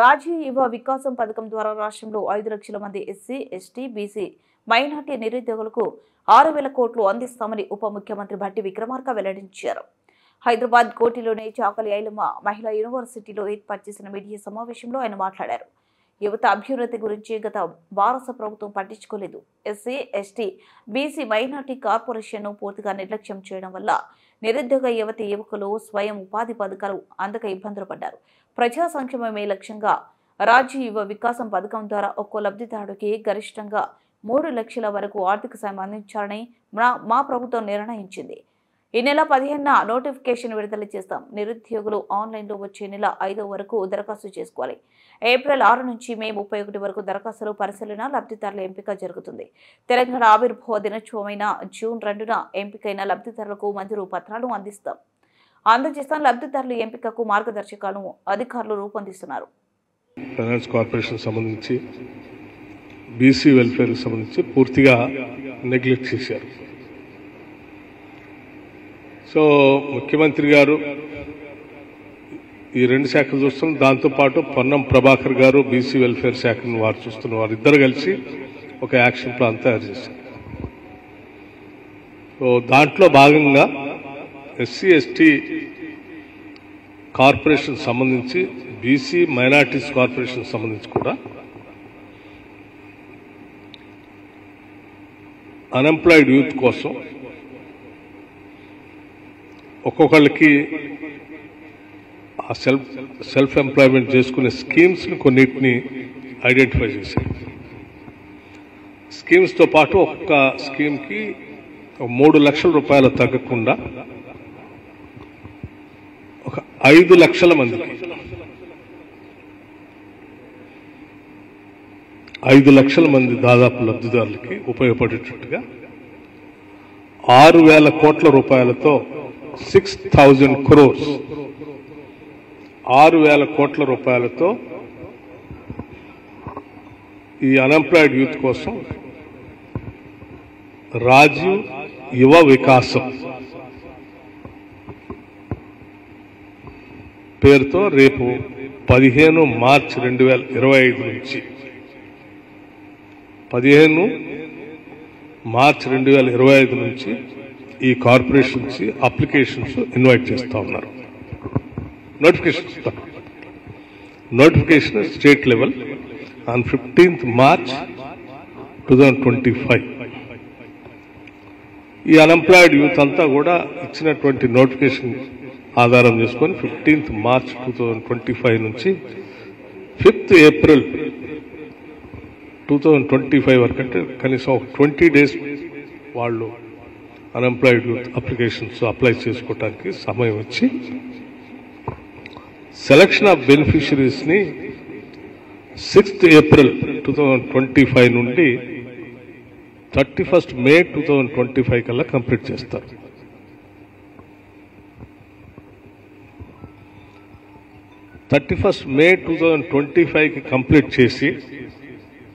రాజీవ్ యువ వికాసం పథకం ద్వారా రాష్ట్రంలో 5 లక్షల మంది ఎస్సీ, ఎస్టీ, బీసీ, మైనార్టీ నిరుద్యోగులకు 6,000 కోట్లు అందిస్తామని ఉప ముఖ్యమంత్రి భట్టి విక్రమార్క వెల్లడించారు. హైదరాబాద్ కోటిలోని చాకలి ఐలమ్మ మహిళా యూనివర్సిటీలో ఏర్పాటు చేసిన మీడియా సమావేశంలో ఆయన మాట్లాడారు. యువత అభ్యున్నతి గురించి గత భారత ప్రభుత్వం పట్టించుకోలేదు. ఎస్సీ, ఎస్టీ, బీసీ, మైనార్టీ కార్పొరేషన్ను పూర్తిగా నిర్లక్ష్యం చేయడం వల్ల నిరుద్యోగ యువకులు స్వయం ఉపాధి పథకాలు అందక ఇబ్బందులు పడ్డారు. ప్రజా సంక్షేమమే లక్ష్యంగా రాజీవ్ యువ వికాసం పథకం ద్వారా ఒక్కో లబ్ధిదారుడికి గరిష్టంగా 3 లక్షల వరకు ఆర్థిక సాయం అందించాలని మా ప్రభుత్వం నిర్ణయించింది. ఈ నెల 15న నోటిఫికేషన్ విడుదల చేస్తాం. నిరుద్యోగులు ఆన్లైన్లో వచ్చే నెల 5 వరకు దరఖాస్తు చేసుకోవాలి. ఏప్రిల్ 6 నుంచి మే 31 వరకు దరఖాస్తులు పరిశీలన, లబ్ధిదారుల ఎంపిక జరుగుతుంది. తెలంగాణ ఆవిర్భావ దినోత్సవమైన జూన్ 2న ఎంపికైన లబ్ధిదారులకు మంజూరు పత్రాలు అందజేస్తాం. లబ్ధిదారుల ఎంపికకు మార్గదర్శకాలను అధికారులు రూపొందిస్తున్నారు. ఫైనాన్స్ కార్పొరేషన్ సంబంధించి బీసీ వెల్ఫేర్ సంబంధించి పూర్తిగా నెగ్లెక్ట్ చేశారు. సో ముఖ్యమంత్రి గారు ఈ 2 శాఖలు చూస్తున్న, దాంతోపాటు పొన్నం ప్రభాకర్ గారు బీసీ వెల్ఫేర్ శాఖను వారు చూస్తున్న, వారిద్దరు కలిసి ఒక యాక్షన్ ప్లాన్ తయారు చేశారు. సో దాంట్లో భాగంగా ఎస్సీ, ఎస్టీ కార్పొరేషన్ సంబంధించి, బీసీ మైనార్టీస్ కార్పొరేషన్ సంబంధించి కూడా అన్ఎంప్లాయిడ్ యూత్ కోసం ఒక్కొక్కళ్ళకి ఆ సెల్ఫ్ ఎంప్లాయ్మెంట్ చేసుకునే స్కీమ్స్ని కొన్నిటిని ఐడెంటిఫై చేశారు. స్కీమ్స్తో పాటు ఒక్కొక్క స్కీమ్కి 3 లక్షల రూపాయలు తగ్గకుండా ఒక 5 లక్షల మందికి 5 లక్షల మంది దాదాపు లబ్ధిదారులకి ఉపయోగపడేటట్టుగా 6,000 కోట్ల రూపాయలతో 6,000 crores 6,000 కోట్ల రూపాయలతో ఈ అన్ఎంప్లాయిడ్ యూత్ కోసం రాజీవ్ యువ వికాసం పేరుతో రేపు 15 మార్చి 2025 నుంచి 15 మార్చి 2025 నుంచి ఈ కార్పొరేషన్స్ అప్లికేషన్స్ ఇన్వైట్ చేస్తూ ఉన్నారు. Notification state level on 15th March 2025. ఈ అన్ఎంప్లాయిడ్ యూత్ అంతా కూడా ఇచ్చినటువంటి నోటిఫికేషన్ ఆధారం చేసుకొని 15th March 2025 నుంచి 5th April 2025 వరకు, అంటే కనీసం 20 days వాళ్ళు అన్ఎంప్లాయిడ్ యూత్ అప్లికేషన్స్ అప్లై చేసుకోవడానికి సమయం ఇచ్చి సెలక్షన్ ఆఫ్ బెనిఫిషరీస్ని 6th April 2025 నుండి 31st May 2025 కల్లా కంప్లీట్ చేస్తారు. May 2025కి కంప్లీట్ చేసి